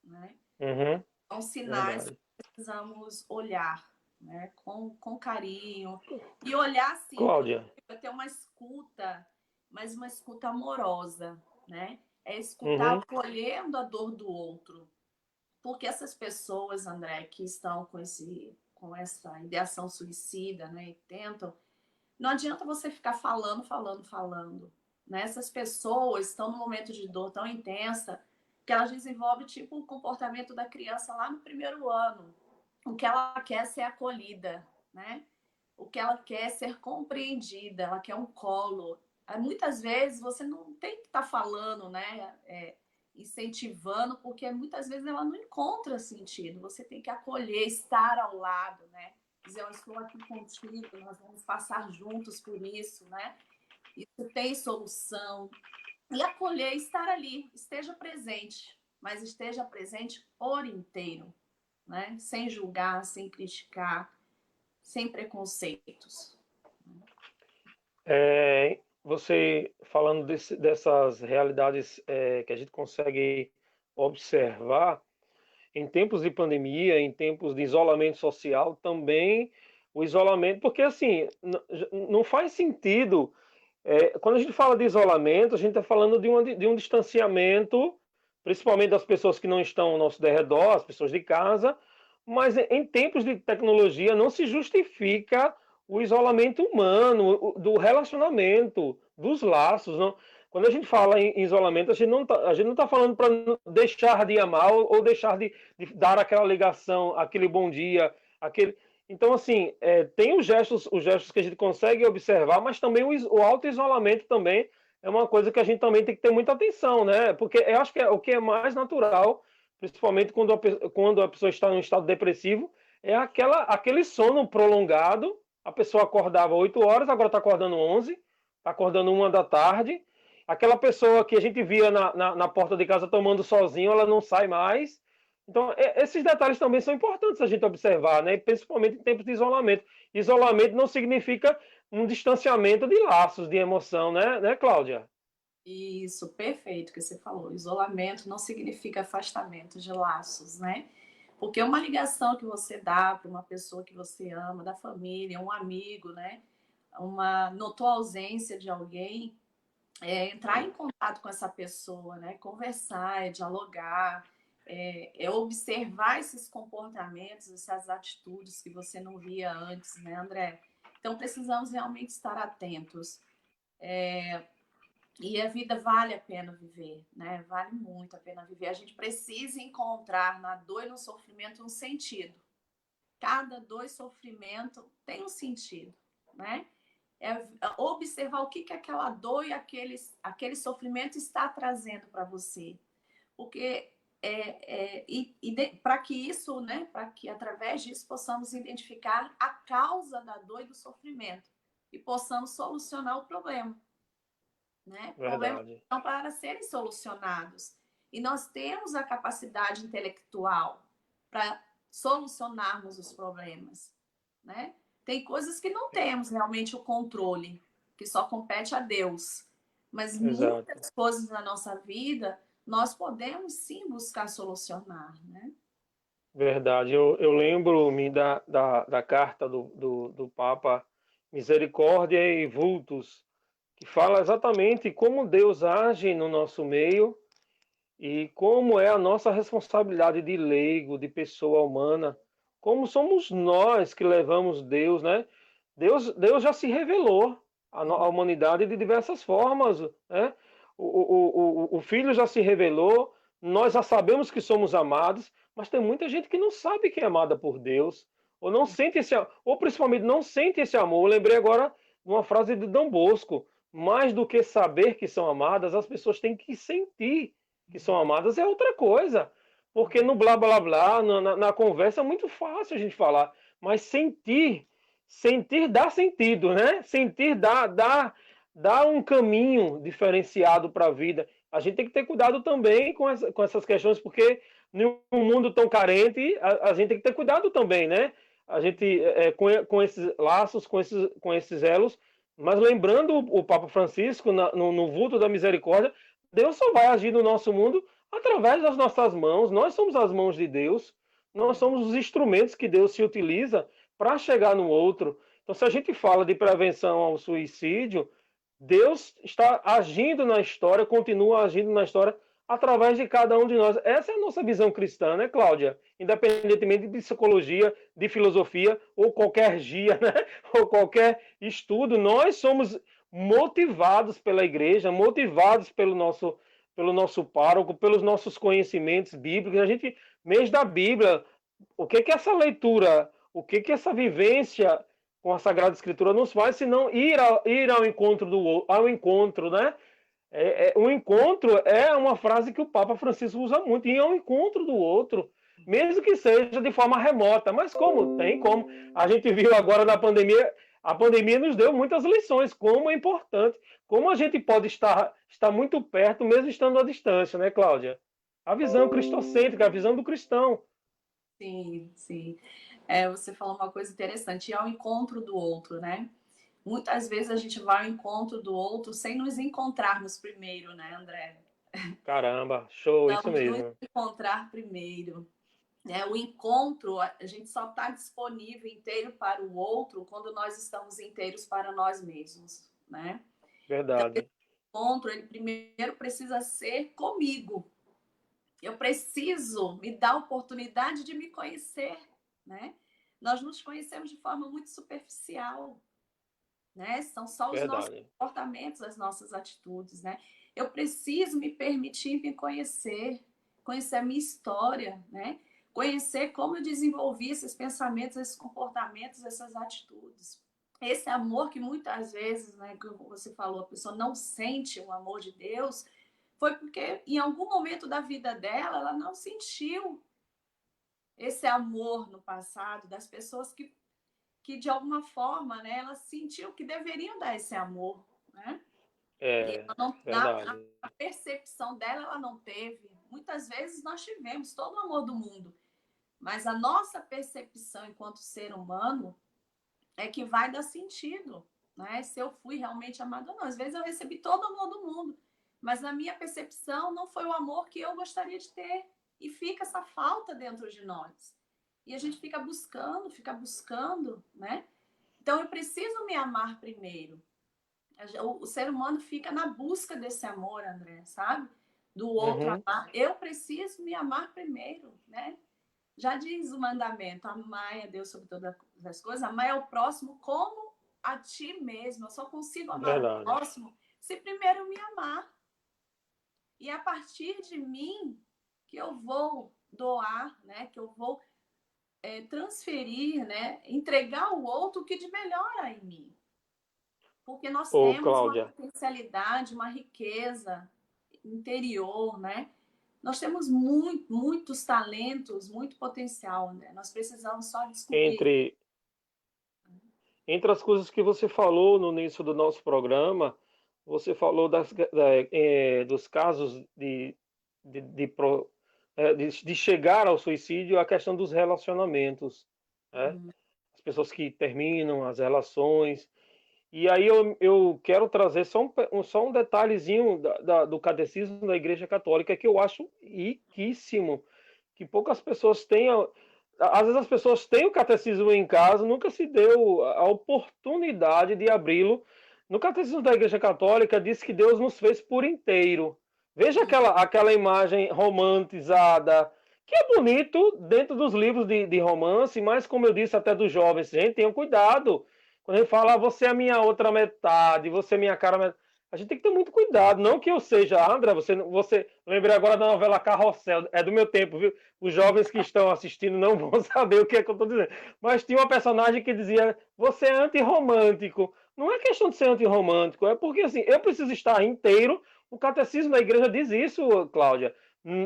né? Uhum, São sinais que verdade. precisamos olhar, né, com carinho. E olhar, assim, Cláudia. para ter uma escuta, mas uma escuta amorosa, né? É escutar Uhum, acolhendo a dor do outro. Porque essas pessoas, André, que estão com essa ideação suicida, né, e tentam, não adianta você ficar falando, falando, falando. Né? Essas pessoas estão num momento de dor tão intensa Porque ela desenvolve tipo o comportamento da criança lá no primeiro ano. O que ela quer é ser acolhida, né? O que ela quer é ser compreendida, ela quer um colo. Muitas vezes você não tem que estar falando, né? Incentivando, porque muitas vezes ela não encontra sentido. Você tem que acolher, estar ao lado, né? Dizer, eu estou aqui contigo, nós vamos passar juntos por isso, né? Isso tem solução. E acolher, estar ali, esteja presente, mas esteja presente por inteiro, né? Sem julgar, sem criticar, sem preconceitos. Você falando dessas realidades que a gente consegue observar em tempos de pandemia, em tempos de isolamento social, também o isolamento, porque assim, não faz sentido. Quando a gente fala de isolamento, a gente está falando de um distanciamento, principalmente das pessoas que não estão ao nosso derredor, as pessoas de casa, mas em tempos de tecnologia não se justifica o isolamento humano, do relacionamento, dos laços. Não. Quando a gente fala em isolamento, a gente não está falando para deixar de amar ou deixar de dar aquela ligação, aquele bom dia, aquele. Então, assim, tem os gestos que a gente consegue observar, mas também o auto-isolamento também é uma coisa que a gente também tem que ter muita atenção, né? Porque eu acho que o que é mais natural, principalmente quando a pessoa está em um estado depressivo, é aquele sono prolongado. A pessoa acordava 8 horas, agora está acordando 11, está acordando 1 da tarde. Aquela pessoa que a gente via na porta de casa tomando sozinho, ela não sai mais. Então, esses detalhes também são importantes a gente observar, né? Principalmente em tempos de isolamento. Isolamento não significa um distanciamento de laços de emoção, né, Cláudia? Isso, perfeito que você falou. Isolamento não significa afastamento de laços, né? Porque uma ligação que você dá para uma pessoa que você ama, da família, um amigo, né? Notou a ausência de alguém, entrar em contato com essa pessoa, né? Conversar, dialogar, observar esses comportamentos, essas atitudes que você não via antes, né, André? Então precisamos realmente estar atentos. E a vida vale a pena viver, né? Vale muito a pena viver. A gente precisa encontrar na dor e no sofrimento um sentido. Cada dor e sofrimento tem um sentido, né? Observar o que aquela dor e aquele sofrimento está trazendo para você. Porque para que isso, né? Para que através disso possamos identificar a causa da dor e do sofrimento e possamos solucionar o problema. Né? Problemas Verdade. são para serem solucionados. E nós temos a capacidade intelectual para solucionarmos os problemas. Né? Tem coisas que não temos realmente o controle, que só compete a Deus. Mas Exato. muitas coisas na nossa vida nós podemos sim buscar solucionar. Né? Verdade. Eu lembro-me da carta do Papa Misericórdia e Vultus, que fala exatamente como Deus age no nosso meio e como é a nossa responsabilidade de leigo, de pessoa humana, como somos nós que levamos Deus, né? Deus já se revelou à humanidade de diversas formas, né? O Filho já se revelou, nós já sabemos que somos amados, mas tem muita gente que não sabe que é amada por Deus, ou não sente ou principalmente não sente esse amor. Eu lembrei agora de uma frase de Dom Bosco: mais do que saber que são amadas, as pessoas têm que sentir que são amadas, é outra coisa. Porque no blá blá blá, na conversa é muito fácil a gente falar, mas sentir dá sentido, né? Sentir dá um caminho diferenciado para a vida. A gente tem que ter cuidado também com essas questões, porque num mundo tão carente, a gente tem que ter cuidado também, né? A gente, com esses laços, com esses elos, mas lembrando o Papa Francisco, no vulto da misericórdia, Deus só vai agir no nosso mundo através das nossas mãos. Nós somos as mãos de Deus, nós somos os instrumentos que Deus se utiliza para chegar no outro. Então, se a gente fala de prevenção ao suicídio, Deus está agindo na história, continua agindo na história através de cada um de nós. Essa é a nossa visão cristã, né, Cláudia? Independentemente de psicologia, de filosofia ou qualquer gia, né? Ou qualquer estudo, nós somos motivados pela igreja, motivados pelo nosso pároco, pelos nossos conhecimentos bíblicos. A gente, mês da Bíblia, o que que essa leitura, o que que essa vivência com a Sagrada Escritura nos faz, senão ir ao encontro ao encontro, né? Um encontro é uma frase que o Papa Francisco usa muito, ir ao encontro do outro, mesmo que seja de forma remota. Mas como? Tem como. A gente viu agora na pandemia, a pandemia nos deu muitas lições, como é importante, como a gente pode estar muito perto, mesmo estando à distância, né, Cláudia? A visão cristocêntrica, a visão do cristão. Sim, sim. Você falou uma coisa interessante, ir ao encontro do outro, né? Muitas vezes a gente vai ao encontro do outro sem nos encontrarmos primeiro, né, André? Caramba, show, isso Precisamos nos mesmo. encontrar primeiro. O encontro, a gente só está disponível inteiro para o outro quando nós estamos inteiros para nós mesmos, né? Então, esse Verdade. encontro, ele primeiro precisa ser comigo. Eu preciso me dar a oportunidade de me conhecer, né? Nós nos conhecemos de forma muito superficial, né? São só os nossos Verdade. comportamentos, as nossas atitudes, né? Eu preciso me permitir me conhecer, conhecer a minha história, né? Conhecer como eu desenvolvi esses pensamentos, esses comportamentos, essas atitudes. Esse amor que muitas vezes, né, que você falou, a pessoa não sente o amor de Deus, foi porque em algum momento da vida dela, ela não sentiu esse amor no passado das pessoas que de alguma forma, né, ela sentiu que deveriam dar esse amor, né? E É, ela não, verdade. a percepção dela, ela não teve. Muitas vezes nós tivemos todo o amor do mundo, mas a nossa percepção enquanto ser humano é que vai dar sentido, né? Se eu fui realmente amado ou não. Às vezes eu recebi todo o amor do mundo, mas na minha percepção não foi o amor que eu gostaria de ter. E fica essa falta dentro de nós. E a gente fica buscando, né? Então eu preciso me amar primeiro. O ser humano fica na busca desse amor, André, sabe? Do outro Uhum. amar. Eu preciso me amar primeiro, né? Já diz o mandamento: amai a Deus sobre todas as coisas, amai ao próximo como a ti mesmo. Eu só consigo amar o Verdade. próximo se primeiro eu me amar. E a partir de mim que eu vou doar, né? Que eu vou transferir, né? Entregar ao outro o que de melhor há em mim. Porque nós Ô, temos uma Cláudia, potencialidade, uma riqueza interior, né? Nós temos muitos talentos, muito potencial, né? Nós precisamos só descobrir. entre, entre as coisas que você falou no início do nosso programa, você falou dos casos de chegar ao suicídio, a questão dos relacionamentos, né? As pessoas que terminam as relações. E aí eu quero trazer só um detalhezinho do catecismo da Igreja Católica que eu acho riquíssimo, que poucas pessoas têm. Às vezes as pessoas têm o catecismo em casa, nunca se deu a oportunidade de abri-lo. No catecismo da Igreja Católica diz que Deus nos fez por inteiro. Veja aquela imagem romantizada, que é bonito dentro dos livros de romance, mas como eu disse até dos jovens, gente, tenham cuidado. Quando ele fala, você é a minha outra metade, você é minha cara metade. A gente tem que ter muito cuidado. Não que eu seja, André, você lembrei agora da novela Carrossel, é do meu tempo, viu? Os jovens que estão assistindo não vão saber o que é que eu estou dizendo. Mas tinha uma personagem que dizia, você é antirromântico. Não é questão de ser antirromântico, é porque assim, eu preciso estar inteiro. O catecismo da igreja diz isso, Cláudia.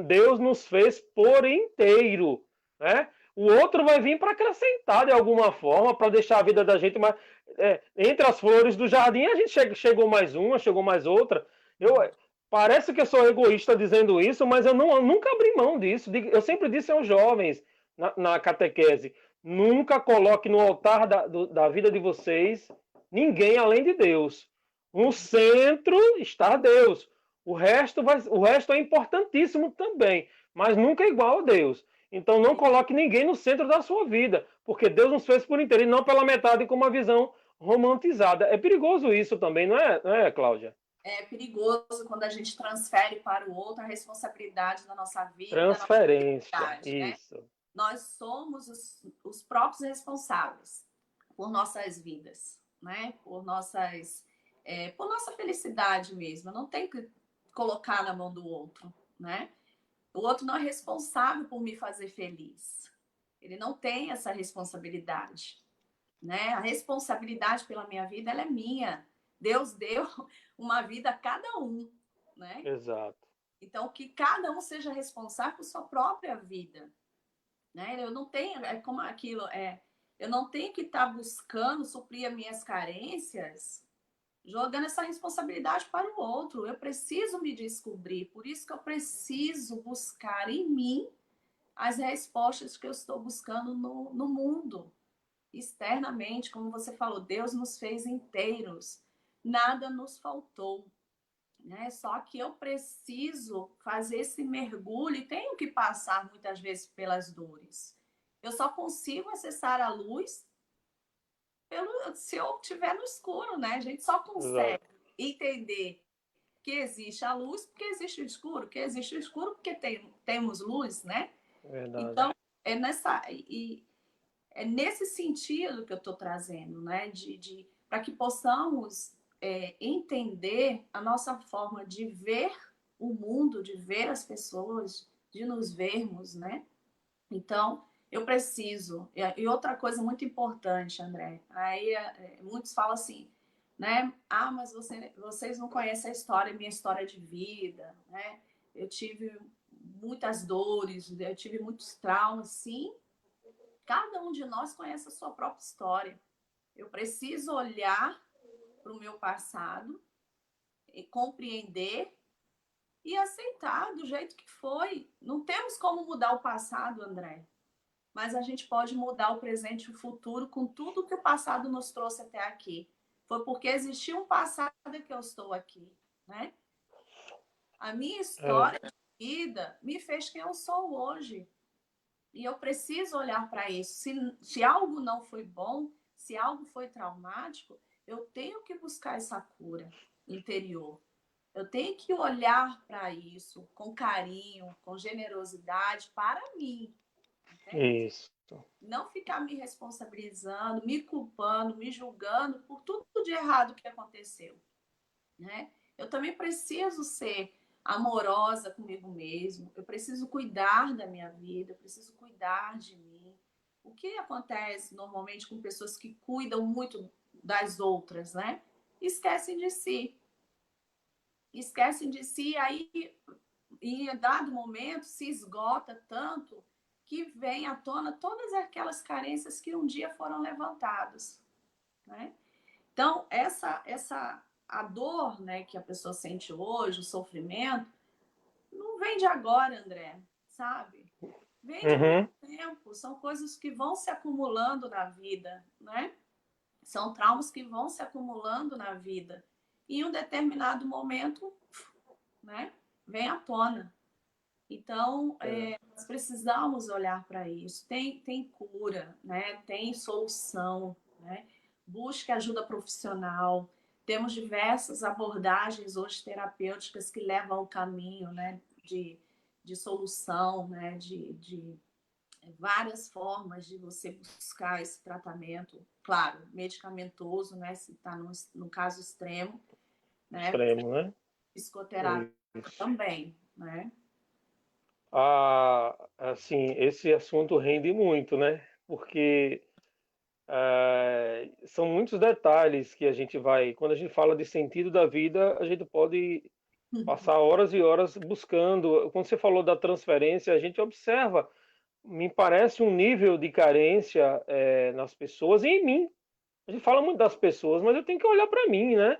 Deus nos fez por inteiro, né? O outro vai vir para acrescentar de alguma forma, para deixar a vida da gente mais. Entre as flores do jardim, a gente chegou mais uma, chegou mais outra. Parece que eu sou egoísta dizendo isso, mas eu nunca abri mão disso. Eu sempre disse aos jovens na catequese: nunca coloque no altar da vida de vocês ninguém além de Deus. No centro está Deus. O resto é importantíssimo também, mas nunca é igual a Deus. Então não coloque ninguém no centro da sua vida, porque Deus nos fez por inteiro e não pela metade com uma visão romantizada. É perigoso isso também, não é, Cláudia? É perigoso quando a gente transfere para o outro a responsabilidade da nossa vida, da nossa Transferência, felicidade, né? isso. Nós somos os próprios responsáveis por nossas vidas, né? Por nossa felicidade mesmo. Não tem que colocar na mão do outro, né? O outro não é responsável por me fazer feliz. Ele não tem essa responsabilidade, né? A responsabilidade pela minha vida, ela é minha. Deus deu uma vida a cada um, né? Exato. Então, que cada um seja responsável por sua própria vida, né? Eu não tenho, é como aquilo, eu não tenho que estar buscando suprir as minhas carências, jogando essa responsabilidade para o outro. Eu preciso me descobrir, por isso que eu preciso buscar em mim as respostas que eu estou buscando no mundo, externamente, como você falou, Deus nos fez inteiros, nada nos faltou, né? Só que eu preciso fazer esse mergulho e tenho que passar muitas vezes pelas dores. Eu só consigo acessar a luz se eu estiver no escuro, né? A gente só consegue Exato. entender que existe a luz porque existe o escuro, que existe o escuro porque temos luz, né? Verdade. Então, é nesse sentido que eu estou trazendo, né? Para que possamos entender a nossa forma de ver o mundo, de ver as pessoas, de nos vermos, né? Então, eu preciso. E outra coisa muito importante, André, aí muitos falam assim, né? Ah, mas vocês não conhecem a história, minha história de vida, né? Eu tive muitas dores, eu tive muitos traumas, sim. Cada um de nós conhece a sua própria história. Eu preciso olhar para o meu passado e compreender e aceitar do jeito que foi. Não temos como mudar o passado, André, mas a gente pode mudar o presente e o futuro com tudo que o passado nos trouxe até aqui. Foi porque existiu um passado que eu estou aqui, né? A minha É, história de vida me fez quem eu sou hoje. E eu preciso olhar para isso. Se algo não foi bom, se algo foi traumático, eu tenho que buscar essa cura interior. Eu tenho que olhar para isso com carinho, com generosidade para mim, entende? isso. Não ficar me responsabilizando, me culpando, me julgando por tudo de errado que aconteceu, né? Eu também preciso ser amorosa comigo mesmo, eu preciso cuidar da minha vida, eu preciso cuidar de mim. O que acontece normalmente com pessoas que cuidam muito das outras, né? Esquecem de si. Esquecem de si, aí em dado momento se esgota tanto que vem à tona todas aquelas carências que um dia foram levantadas, né? Então, a dor, né, que a pessoa sente hoje, o sofrimento, não vem de agora, André, sabe? Vem de muito Uhum. tempo, são coisas que vão se acumulando na vida, né? São traumas que vão se acumulando na vida. E em um determinado momento, né, vem à tona. Então, É. nós precisamos olhar para isso. Tem cura, né? Tem solução, né? Busque ajuda profissional. Temos diversas abordagens hoje terapêuticas que levam ao caminho, né? De solução, né? De várias formas de você buscar esse tratamento. Claro, medicamentoso, né? Se está no caso extremo, né? Extremo, né? Psicoterapia Isso. também, né? Assim, esse assunto rende muito, né? Porque são muitos detalhes que a gente vai. Quando a gente fala de sentido da vida, a gente pode passar horas e horas buscando. Quando você falou da transferência, a gente observa, me parece um nível de carência nas pessoas e em mim. A gente fala muito das pessoas, mas eu tenho que olhar para mim, né?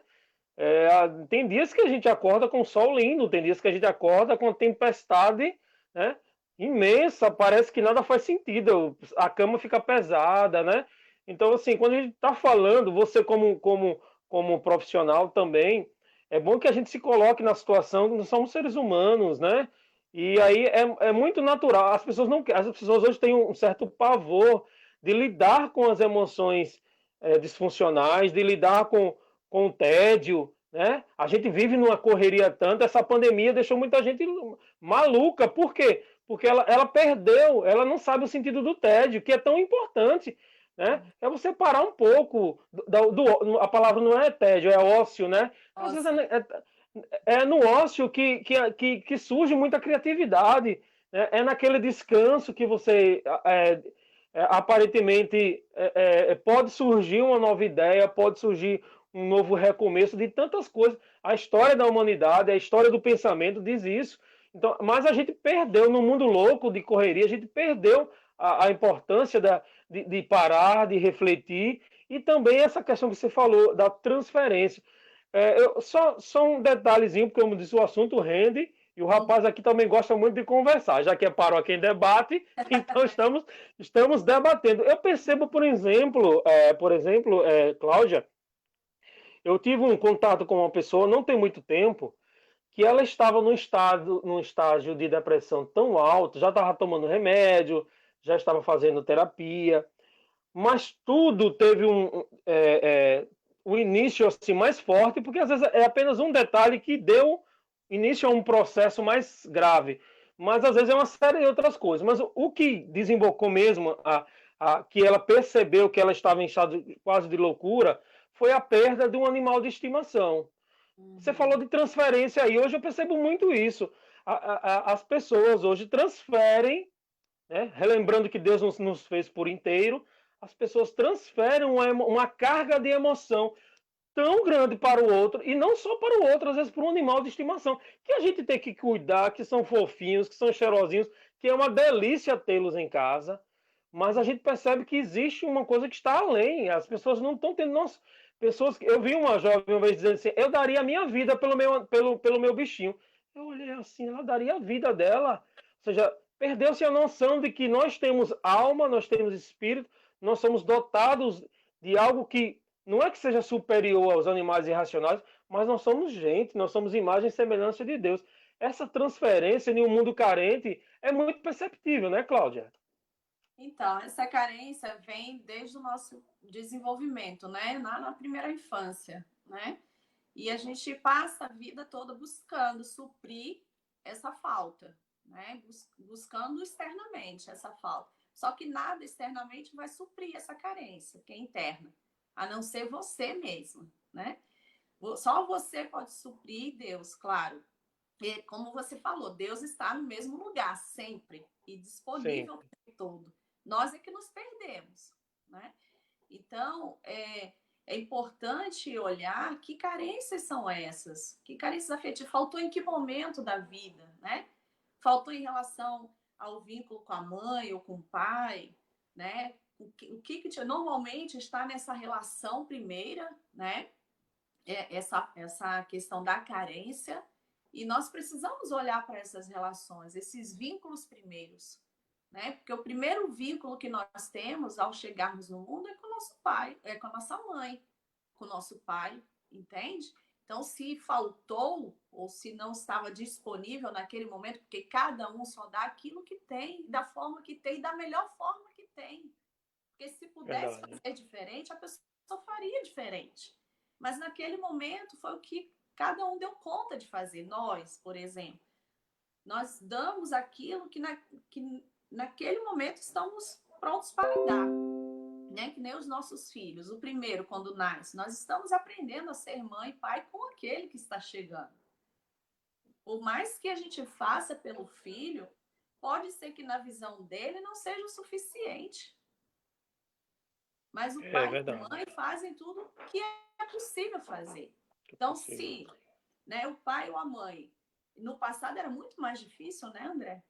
Tem dias que a gente acorda com o sol lindo, tem dias que a gente acorda com a tempestade, né, imensa, parece que nada faz sentido, a cama fica pesada, né? Então, assim, quando a gente está falando, você como profissional também, é bom que a gente se coloque na situação que nós somos seres humanos, né? E aí é muito natural. As pessoas hoje têm um certo pavor de lidar com as emoções disfuncionais, de lidar com o tédio, né? A gente vive numa correria tanto, essa pandemia deixou muita gente maluca. Por quê? Porque ela perdeu, ela não sabe o sentido do tédio, que é tão importante, né? É você parar um pouco, a palavra não é tédio, é ócio, né? Às vezes Nossa. É no ócio que surge muita criatividade, né? É naquele descanso que você aparentemente pode surgir uma nova ideia, pode surgir um novo recomeço de tantas coisas. A história da humanidade, a história do pensamento diz isso. Então, mas a gente perdeu no mundo louco de correria, a gente perdeu a importância de parar, de refletir, e também essa questão que você falou da transferência. Só um detalhezinho, porque como disse, o assunto rende, e o rapaz aqui também gosta muito de conversar, já que é paróquia em debate, então estamos debatendo. Eu percebo, por exemplo, Cláudia, eu tive um contato com uma pessoa, não tem muito tempo, que ela estava num estágio de depressão tão alto, já estava tomando remédio, já estava fazendo terapia, mas tudo teve um início assim mais forte, porque às vezes é apenas um detalhe que deu início a um processo mais grave, mas às vezes é uma série de outras coisas. Mas o que desembocou mesmo, que ela percebeu que ela estava em estado quase de loucura, foi a perda de um animal de estimação. Você falou Uhum. de transferência aí, hoje eu percebo muito isso. As pessoas hoje transferem, né? Relembrando que Deus nos fez por inteiro, as pessoas transferem uma carga de emoção tão grande para o outro, e não só para o outro, às vezes para um animal de estimação, que a gente tem que cuidar, que são fofinhos, que são cheirosinhos, que é uma delícia tê-los em casa, mas a gente percebe que existe uma coisa que está além, as pessoas não estão tendo nossa, pessoas eu vi uma jovem uma vez dizendo assim, eu daria a minha vida pelo meu bichinho. Eu olhei assim, ela daria a vida dela. Ou seja, perdeu-se a noção de que nós temos alma, nós temos espírito, nós somos dotados de algo que não é que seja superior aos animais irracionais, mas nós somos gente, nós somos imagem e semelhança de Deus. Essa transferência em um mundo carente é muito perceptível, né, Cláudia? Então, essa carência vem desde o nosso desenvolvimento, né? Na primeira infância, né? E a gente passa a vida toda buscando suprir essa falta, né? Buscando externamente essa falta. Só que nada externamente vai suprir essa carência, que é interna, a não ser você mesmo, né? Só você pode suprir Deus, claro. E como você falou, Deus está no mesmo lugar sempre e Sim, disponível o tempo todo. Nós é que nos perdemos, né? Então, é importante olhar que carências são essas, que carências afetivas, faltou em que momento da vida, né? Faltou em relação ao vínculo com a mãe ou com o pai, né? O que normalmente está nessa relação primeira, né? Essa questão da carência, e nós precisamos olhar para essas relações, esses vínculos primeiros, né? Porque o primeiro vínculo que nós temos ao chegarmos no mundo é com o nosso pai, é com a nossa mãe, com o nosso pai, entende? Então, se faltou ou se não estava disponível naquele momento, porque cada um só dá aquilo que tem, da forma que tem, da melhor forma que tem. Porque se pudesse verdade. fazer diferente, a pessoa faria diferente. Mas naquele momento foi o que cada um deu conta de fazer. Nós, por exemplo, nós damos aquilo que naquele momento estamos prontos para dar. Né? Que nem os nossos filhos. O primeiro, quando nasce, nós estamos aprendendo a ser mãe e pai com aquele que está chegando. Por mais que a gente faça pelo filho, pode ser que na visão dele não seja o suficiente. Mas o É pai e a verdade. mãe fazem tudo que é possível fazer. É Então, possível. se, né, o pai ou a mãe, no passado era muito mais difícil, né, André?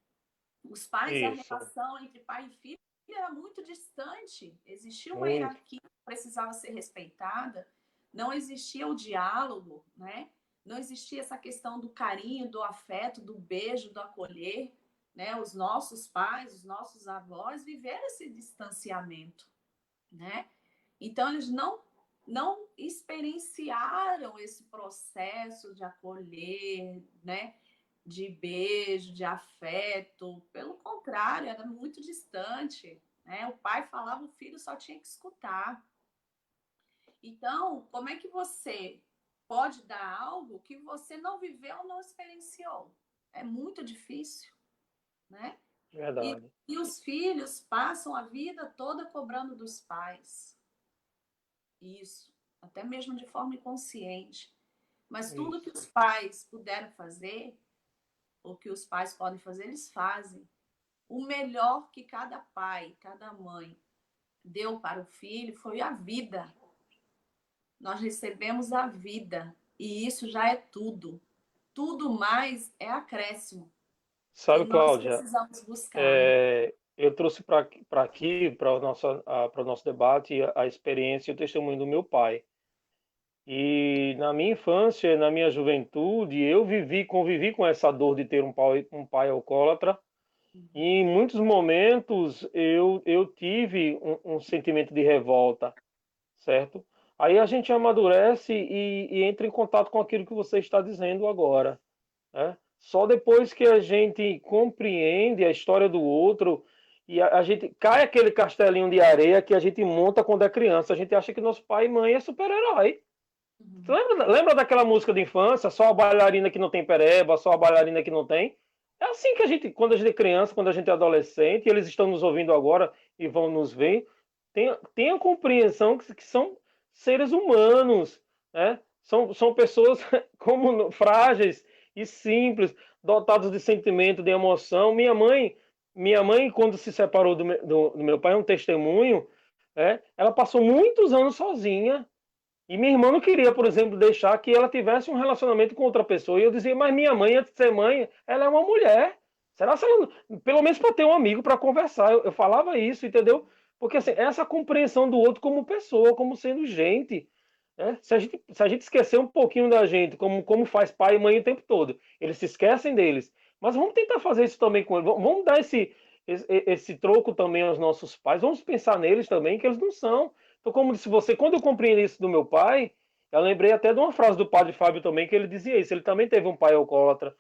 Os pais, a Isso, relação entre pai e filho era muito distante. Existia uma muito. hierarquia que precisava ser respeitada, não existia o diálogo, né? Não existia essa questão do carinho, do afeto, do beijo, do acolher, né? Os nossos pais, os nossos avós viveram esse distanciamento, né? Então eles não experienciaram esse processo de acolher, né? De beijo, de afeto. Pelo contrário, era muito distante, né? O pai falava, o filho só tinha que escutar. Então, como é que você pode dar algo que você não viveu, não experienciou? É muito difícil, né? E, Verdade. e os filhos passam a vida toda cobrando dos pais. Isso, até mesmo de forma inconsciente. Mas tudo que Isso. os pais puderam fazer, ou que os pais podem fazer, eles fazem. O melhor que cada pai, cada mãe deu para o filho foi a vida. Nós recebemos a vida e isso já é tudo. Tudo mais é acréscimo que Sabe, nós Cláudia, precisamos buscar. eu trouxe para aqui, para o nosso debate, a experiência e o testemunho do meu pai. E na minha infância, na minha juventude, convivi com essa dor de ter um pai alcoólatra. E em muitos momentos eu tive um sentimento de revolta, certo? Aí a gente amadurece e entra em contato com aquilo que você está dizendo agora, né? Só depois que a gente compreende a história do outro e a gente cai aquele castelinho de areia que a gente monta quando é criança, a gente acha que nosso pai e mãe é super-herói. Você Uhum. lembra daquela música de infância, só a bailarina que não tem pereba, só a bailarina que não tem? É assim que a gente, quando a gente é criança, quando a gente é adolescente, e eles estão nos ouvindo agora e vão nos ver, tenha compreensão que são seres humanos, né? São pessoas como frágeis e simples, dotados de sentimento, de emoção. Minha mãe, quando se separou do meu pai, é um testemunho, ela passou muitos anos sozinha. E minha irmã não queria, por exemplo, deixar que ela tivesse um relacionamento com outra pessoa. E eu dizia, mas minha mãe, antes de ser mãe, ela é uma mulher. Será que ela, pelo menos para ter um amigo para conversar? Eu falava isso, entendeu? Porque assim, essa compreensão do outro como pessoa, como sendo gente. Né? Se a gente esquecer um pouquinho da gente, como faz pai e mãe o tempo todo, eles se esquecem deles. Mas vamos tentar fazer isso também com eles. Vamos dar esse troco também aos nossos pais. Vamos pensar neles também, que eles não são. Então, como disse você, quando eu compreendi isso do meu pai, eu lembrei até de uma frase do padre Fábio também, que ele dizia isso. Ele também teve um pai alcoólatra.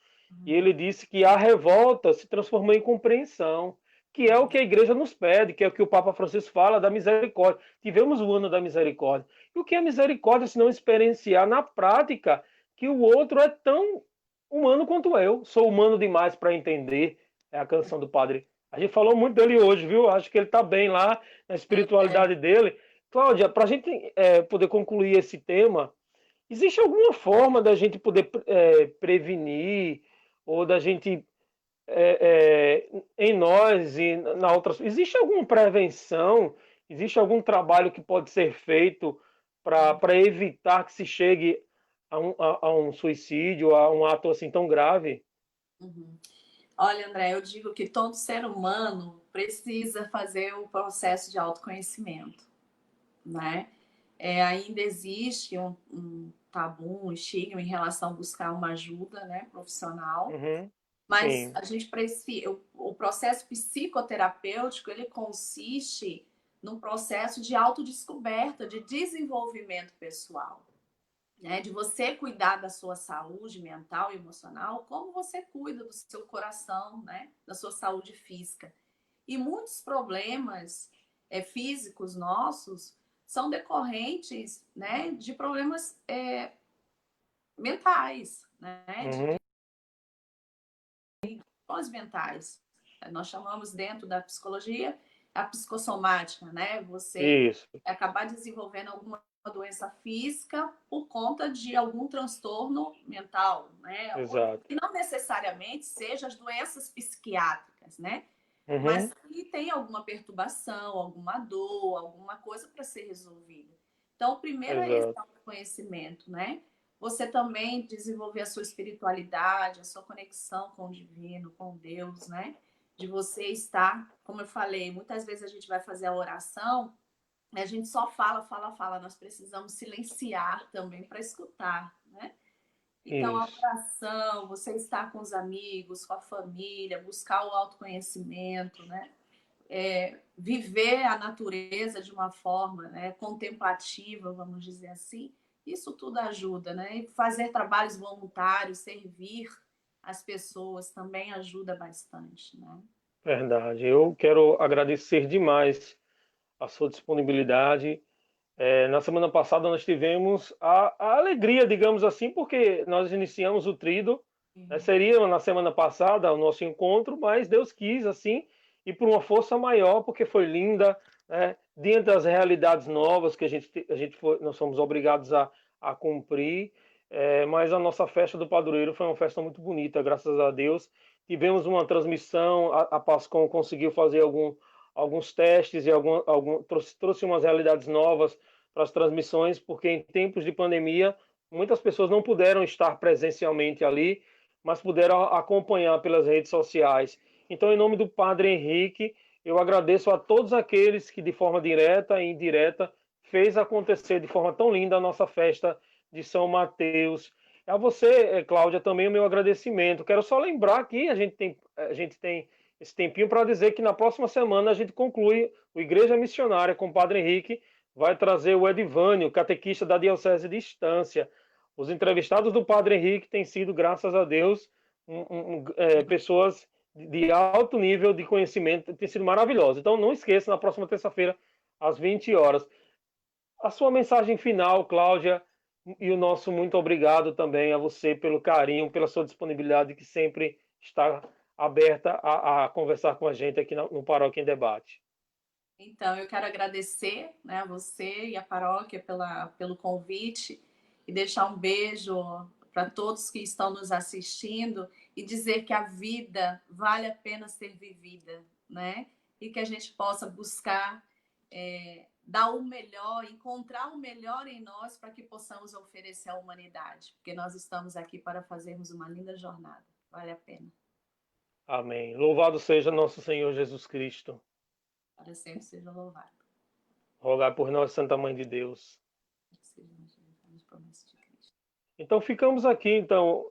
E ele disse que a revolta se transformou em compreensão, que é o que a igreja nos pede, que é o que o Papa Francisco fala da misericórdia. Tivemos o ano da misericórdia. E o que é misericórdia se não experienciar na prática que o outro é tão humano quanto eu? Sou humano demais para entender. É a canção do padre. A gente falou muito dele hoje, viu? Acho que ele está bem lá na É, espiritualidade dele. Cláudia, para a gente poder concluir esse tema, existe alguma forma da gente poder prevenir ou da gente em nós e na outras. Existe alguma prevenção? Existe algum trabalho que pode ser feito para evitar que se chegue a um suicídio, a um ato assim tão grave? uhum. Olha, André, eu digo que todo ser humano precisa fazer o processo de autoconhecimento, né? Ainda existe um tabu, um estigma em relação a buscar uma ajuda, né, profissional, Uhum. mas Sim, a gente precisa, o processo psicoterapêutico, ele consiste num processo de autodescoberta, de desenvolvimento pessoal, né? De você cuidar da sua saúde mental e emocional, como você cuida do seu coração, né? Da sua saúde física. E muitos problemas físicos nossos são decorrentes, né, de problemas mentais, né, de uhum. questões mentais. Nós chamamos dentro da psicologia a psicossomática, né? Você Isso, acabar desenvolvendo alguma doença física por conta de algum transtorno mental, né? exato. E não necessariamente seja as doenças psiquiátricas, né? Mas Uhum. que tem alguma perturbação, alguma dor, alguma coisa para ser resolvida. Então, o primeiro é esse Exato. autoconhecimento, né? Você também desenvolver a sua espiritualidade, a sua conexão com o divino, com Deus, né? De você estar, como eu falei, muitas vezes a gente vai fazer a oração, a gente só fala, fala, fala. Nós precisamos silenciar também para escutar, né? Então, a Isso. oração, você estar com os amigos, com a família, buscar o autoconhecimento, né? Viver a natureza de uma forma, né, contemplativa, vamos dizer assim, isso tudo ajuda, né? E fazer trabalhos voluntários, servir as pessoas também ajuda bastante, né? Verdade. Eu quero agradecer demais a sua disponibilidade. Na semana passada nós tivemos a alegria, digamos assim, porque nós iniciamos o Trido, né? Seria na semana passada o nosso encontro, mas Deus quis assim, e por uma força maior, porque foi linda, né? Diante das realidades novas que nós somos obrigados a cumprir. mas a nossa festa do padroeiro foi uma festa muito bonita, graças a Deus. Tivemos uma transmissão, a Pascom conseguiu fazer alguns testes e trouxe umas realidades novas para as transmissões, porque em tempos de pandemia, muitas pessoas não puderam estar presencialmente ali, mas puderam acompanhar pelas redes sociais. Então, em nome do Padre Henrique, eu agradeço a todos aqueles que, de forma direta e indireta, fez acontecer de forma tão linda a nossa festa de São Mateus. A você, Cláudia, também o meu agradecimento. Quero só lembrar que a gente tem esse tempinho para dizer que na próxima semana a gente conclui o Igreja Missionária com o Padre Henrique, vai trazer o Edivânio, catequista da Diocese de Estância. Os entrevistados do Padre Henrique têm sido, graças a Deus, pessoas de alto nível de conhecimento, tem sido maravilhoso. Então não esqueça, na próxima terça-feira, às 20 horas. A sua mensagem final, Cláudia, e o nosso muito obrigado também a você pelo carinho, pela sua disponibilidade, que sempre está aberta a conversar com a gente aqui no Paróquia em Debate. Então, eu quero agradecer, né, a você e a paróquia pelo convite e deixar um beijo para todos que estão nos assistindo e dizer que a vida vale a pena ser vivida, né? E que a gente possa buscar dar o melhor, encontrar o melhor em nós para que possamos oferecer à humanidade, porque nós estamos aqui para fazermos uma linda jornada. Vale a pena. Amém. Louvado seja nosso Senhor Jesus Cristo. Para sempre seja louvado. Rogai por nós, Santa Mãe de Deus. Então ficamos aqui. Então,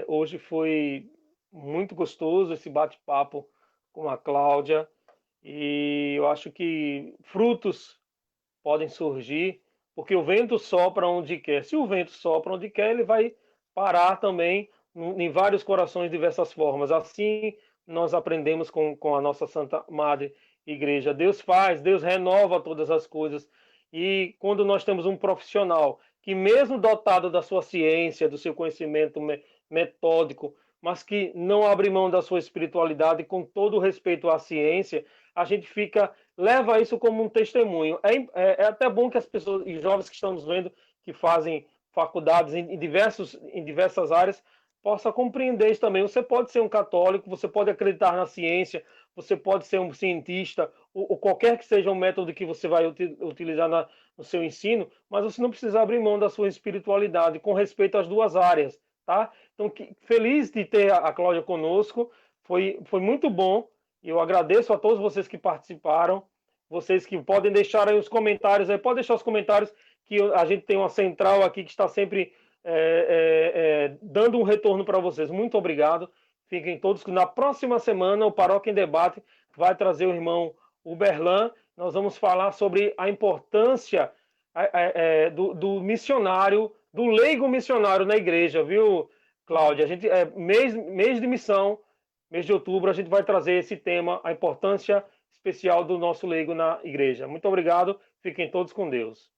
hoje foi muito gostoso esse bate-papo com a Cláudia e eu acho que frutos podem surgir, porque o vento sopra onde quer. Se o vento sopra onde quer, ele vai parar também em vários corações de diversas formas. Assim nós aprendemos com a nossa Santa Madre Igreja. Deus faz, Deus renova todas as coisas. E quando nós temos um profissional que, mesmo dotado da sua ciência, do seu conhecimento metódico, mas que não abre mão da sua espiritualidade, com todo o respeito à ciência, a gente leva isso como um testemunho. É até bom que as pessoas e jovens que estão nos vendo, que fazem faculdades em diversas áreas, possa compreender isso também. Você pode ser um católico, você pode acreditar na ciência, você pode ser um cientista, ou qualquer que seja o método que você vai utilizar no seu ensino, mas você não precisa abrir mão da sua espiritualidade com respeito às duas áreas, tá? Então, feliz de ter a Cláudia conosco, foi muito bom, e eu agradeço a todos vocês que participaram, vocês que podem deixar aí os comentários, pode deixar os comentários, que a gente tem uma central aqui que está sempre dando um retorno para vocês. Muito obrigado. Fiquem todos. Na próxima semana, o Paróquia em Debate vai trazer o irmão Uberlan. Nós vamos falar sobre a importância do missionário, do leigo missionário na igreja, viu, Cláudia? A gente, mês de missão, mês de outubro, a gente vai trazer esse tema, a importância especial do nosso leigo na igreja. Muito obrigado. Fiquem todos com Deus.